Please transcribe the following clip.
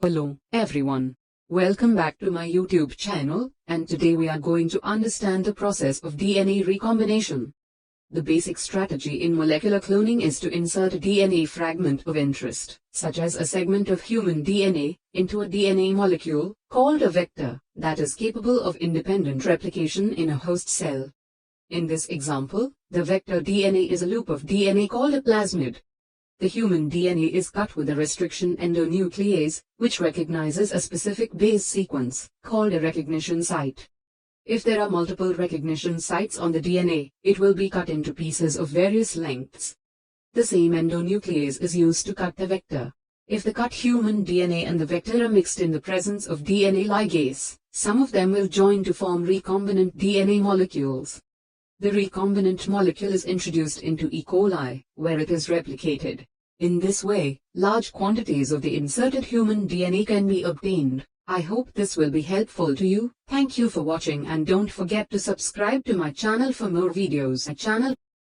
Hello, everyone. Welcome back to my YouTube channel, and today we are going to understand the process of DNA recombination. The basic strategy in molecular cloning is to insert a DNA fragment of interest, such as a segment of human DNA, into a DNA molecule, called a vector, that is capable of independent replication in a host cell. In this example, the vector DNA is a loop of DNA called a plasmid. The human DNA is cut with a restriction endonuclease, which recognizes a specific base sequence, called a recognition site. If there are multiple recognition sites on the DNA, it will be cut into pieces of various lengths. The same endonuclease is used to cut the vector. If the cut human DNA and the vector are mixed in the presence of DNA ligase, some of them will join to form recombinant DNA molecules. The recombinant molecule is introduced into E. coli, where it is replicated. In this way, large quantities of the inserted human DNA can be obtained. I hope this will be helpful to you. Thank you for watching, and don't forget to subscribe to my channel for more videos.